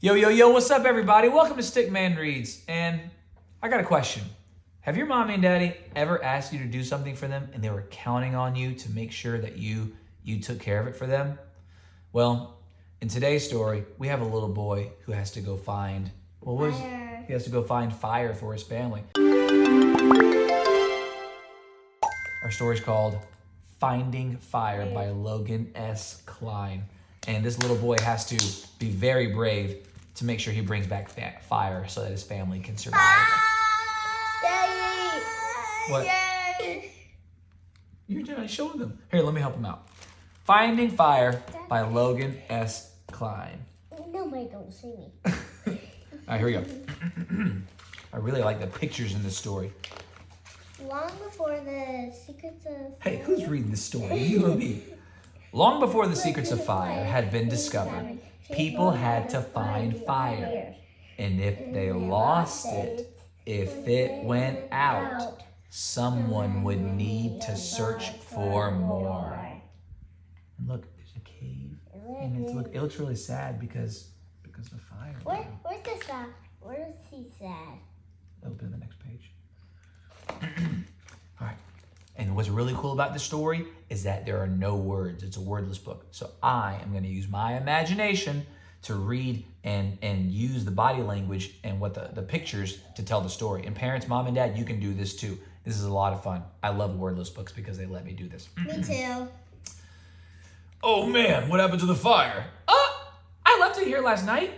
Yo, yo, yo, what's up, everybody? Welcome to Stickman Reads. And I got a question. Have your mommy and daddy ever asked you to do something for them and they were counting on you to make sure that you took care of it for them? Well, in today's story, we have a little boy who has to go find, he has to go find fire for his family. Our story's called Finding Fire by Logan S. Kline. And this little boy has to be very brave to make sure he brings back fire so that his family can survive. Daddy! What? Daddy. You're not showing them. Here, let me help him out. Finding Fire by Logan S. Kline. Nobody don't see me. All right, here we go. I really like the pictures in this story. Long before the secrets of... Hey, who's reading this story? You or me? Long before the secrets of fire had been discovered, people had to find fire. And if they lost it, if it went out, someone would need to search for more. And look, there's a cave. And it looks really sad because of the fire. Where's the sad? Where is he sad? That'll be on the next page. All right. And what's really cool about this story is that there are no words. It's a wordless book. So I am going to use my imagination to read and use the body language and what the pictures to tell the story. And parents, mom and dad, you can do this too. This is a lot of fun. I love wordless books because they let me do this. Me too. Oh man, what happened to the fire? I left it here last night.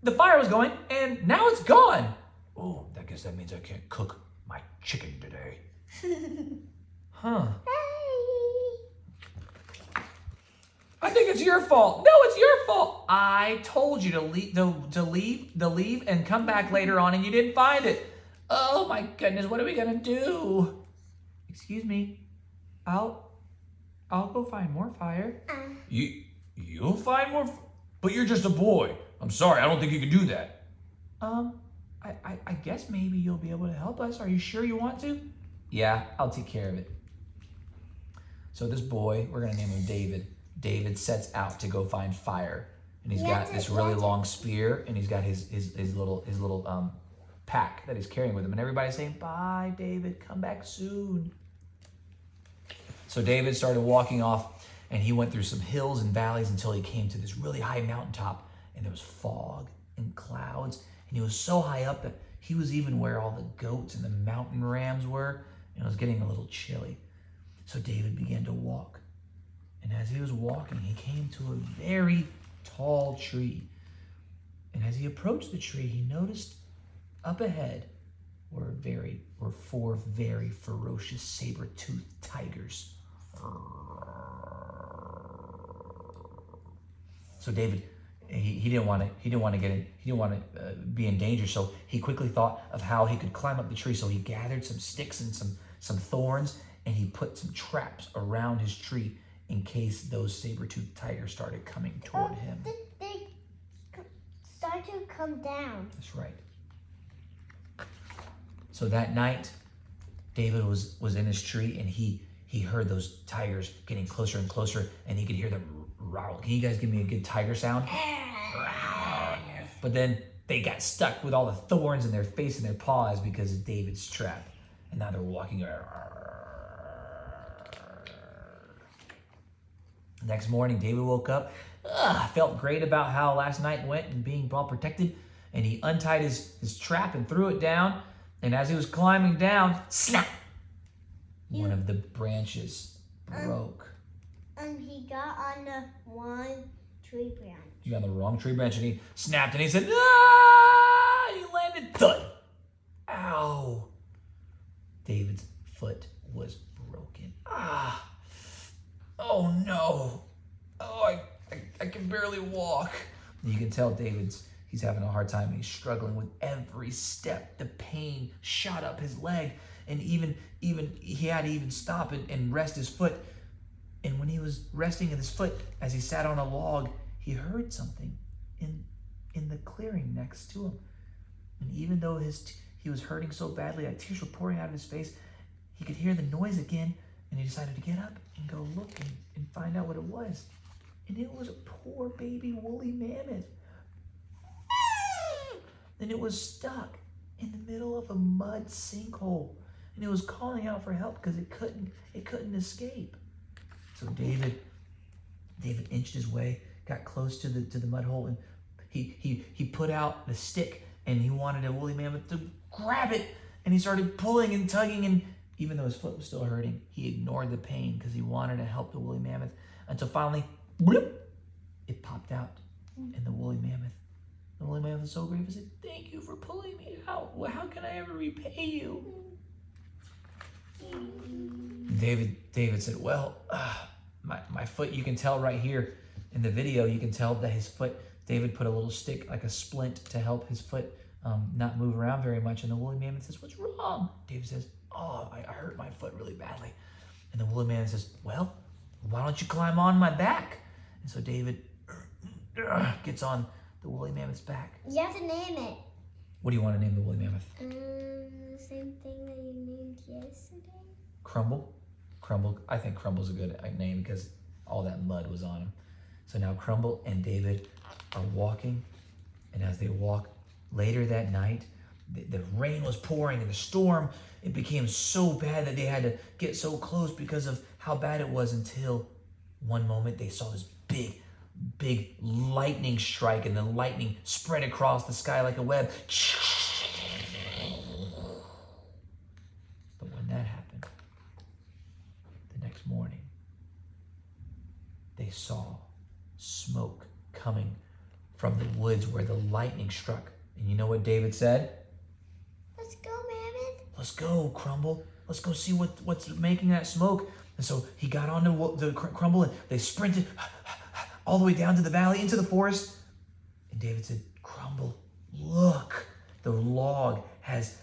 The fire was going and now it's gone. Oh, I guess that means I can't cook my chicken today. Huh. I think it's your fault. No, it's your fault. I told you to leave and come back later on and you didn't find it. Oh my goodness, what are we gonna do? Excuse me. I'll go find more fire. You'll find more, but you're just a boy. I'm sorry, I don't think you can do that. I guess maybe you'll be able to help us. Are you sure you want to? Yeah, I'll take care of it. So this boy, we're gonna name him David. David sets out to go find fire, and he's got this really long spear, and he's got his little pack that he's carrying with him, and everybody's saying, "Bye, David, come back soon." So David started walking off, and he went through some hills and valleys until he came to this really high mountaintop, and there was fog and clouds, and he was so high up that he was even where all the goats and the mountain rams were, and it was getting a little chilly. So David began to walk. And as he was walking, he came to a very tall tree. And as he approached the tree, he noticed up ahead were four very ferocious saber-toothed tigers. So David, he didn't want to be in danger. So he quickly thought of how he could climb up the tree. So he gathered some sticks and some thorns, and he put some traps around his tree in case those saber-toothed tigers started coming toward him. They start to come down. That's right. So that night, David was in his tree, and he heard those tigers getting closer and closer, and he could hear them growl. Can you guys give me a good tiger sound? But then they got stuck with all the thorns in their face and their paws because of David's trap. And now they're walking around. Next morning, David woke up, felt great about how last night went and being well protected, and he untied his trap and threw it down, and as he was climbing down, snap! One of the branches broke. He got on the one tree branch. He got on the wrong tree branch, and he snapped, and he said, "Ah!" He landed, thud! Ow! David's foot was broken. Ah! Oh no! Oh, I can barely walk. You can tell he's having a hard time. He's struggling with every step. The pain shot up his leg, and even he had to even stop and rest his foot. And when he was resting in his foot, as he sat on a log, he heard something in the clearing next to him. And even though he was hurting so badly, tears were pouring out of his face, he could hear the noise again, and he decided to get up and go look and find out what it was. And it was a poor baby woolly mammoth. and it was stuck in the middle of a mud sinkhole, and it was calling out for help because it couldn't escape. So David inched his way, got close to the mud hole, and he put out the stick, and he wanted a woolly mammoth to grab it, and he started pulling and tugging, and even though his foot was still hurting, he ignored the pain because he wanted to help the woolly mammoth, until finally, bloop, it popped out, and the woolly mammoth was so grateful. He said, "Thank you for pulling me out. Well, how can I ever repay you?" David said, "Well, my foot, you can tell right here in the video, you can tell that his foot," David put a little stick, like a splint, to help his foot not move around very much. And the woolly mammoth says, "What's wrong?" David says, "Oh, I hurt my foot really badly." And the woolly mammoth says, "Well, why don't you climb on my back?" And so David gets on the woolly mammoth's back. You have to name it. What do you want to name the woolly mammoth? The same thing that you named yesterday. Crumble. I think Crumble's a good name because all that mud was on him. So now Crumble and David are walking, and as they walk later that night, the rain was pouring, and the storm, it became so bad that they had to get so close because of how bad it was, until one moment they saw this big lightning strike, and the lightning spread across the sky like a web. But when that happened, the next morning, they saw smoke coming from the woods where the lightning struck. And you know what David said? Let's go, Mammoth. "Let's go, Crumble. Let's go see what's making that smoke." And so he got onto the Crumble, and they sprinted all the way down to the valley, into the forest. And David said, "Crumble, look, the log has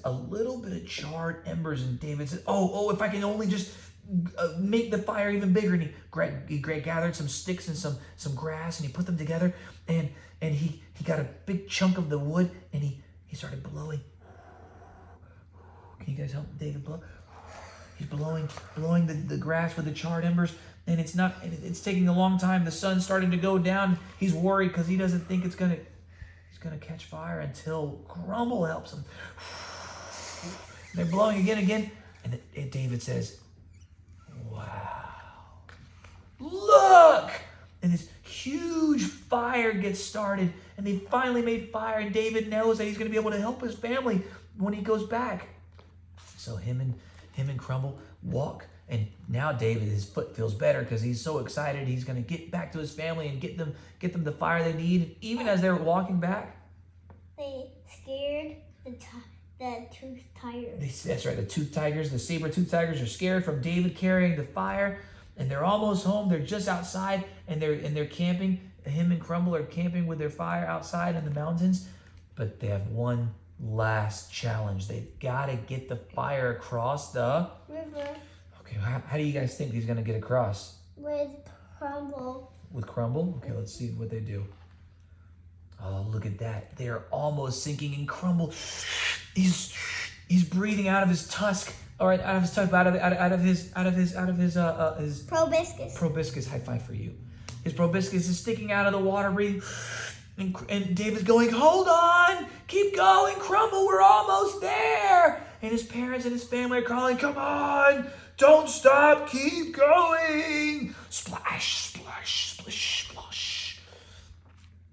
a little bit of charred embers." And David said, oh, if I can only just make the fire even bigger. And he gathered some sticks and some grass, and he put them together, and he got a big chunk of the wood, and he started blowing. Can you guys help David blow? He's blowing the grass with the charred embers, and it's taking a long time. The sun's starting to go down. He's worried because he doesn't think it's gonna catch fire, until Crumble helps him. They're blowing again, and David says, "Wow, look!" And this huge fire gets started, and they finally made fire, and David knows that he's going to be able to help his family when he goes back. So him and Crumble walk, and now David, his foot feels better because he's so excited. He's going to get back to his family and get them the fire they need. Even as they're walking back, They scared the tooth tigers. That's right, the tooth tigers, the saber-tooth tigers, are scared from David carrying the fire, and they're almost home. They're just outside, and they're camping. Him and Crumble are camping with their fire outside in the mountains, but they have one last challenge. They've got to get the fire across the River. Okay, how do you guys think he's going to get across? With Crumble. With Crumble? Okay, let's see what they do. Oh, look at that. They're almost sinking, and Crumble, he's breathing out of his tusk. All right, out of his tusk, out of his Proboscis. Proboscis. High five for you. His proboscis is sticking out of the water, breathing. And David's going, "Hold on, keep going, Crumble, we're almost there." And his parents and his family are calling, "Come on, don't stop, keep going." Splash, splash, splish, splosh.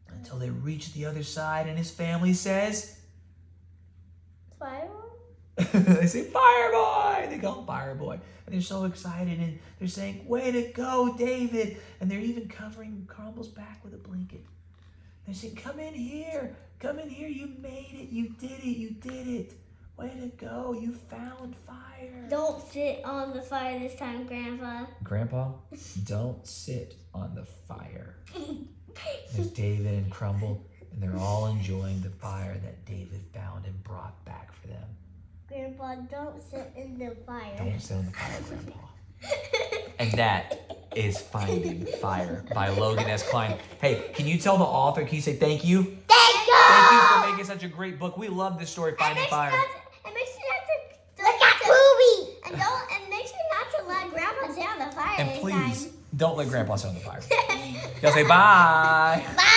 Until they reach the other side, and his family says, Fireboy? they say, "Fire boy!" They call him Fire Boy. And they're so excited, and they're saying, "Way to go, David." And they're even covering Crumble's back with a blanket. They're saying, come in here, you made it, you did it. Way to go, you found fire. Don't sit on the fire this time, Grandpa. Grandpa, don't sit on the fire. There's David and Crumble, and they're all enjoying the fire that David found and brought back for them. Grandpa, don't sit in the fire. Don't sit on the fire, Grandpa. And that is Finding Fire by Logan S. Kline. Hey, can you tell the author, can you say thank you? Thank you! Thank you for making such a great book. We love this story, Finding Fire. And make sure not to look at Booby. And make sure not to let Grandpa sit on the fire And this please, time. don't let Grandpa sit on the fire. Y'all say bye. Bye.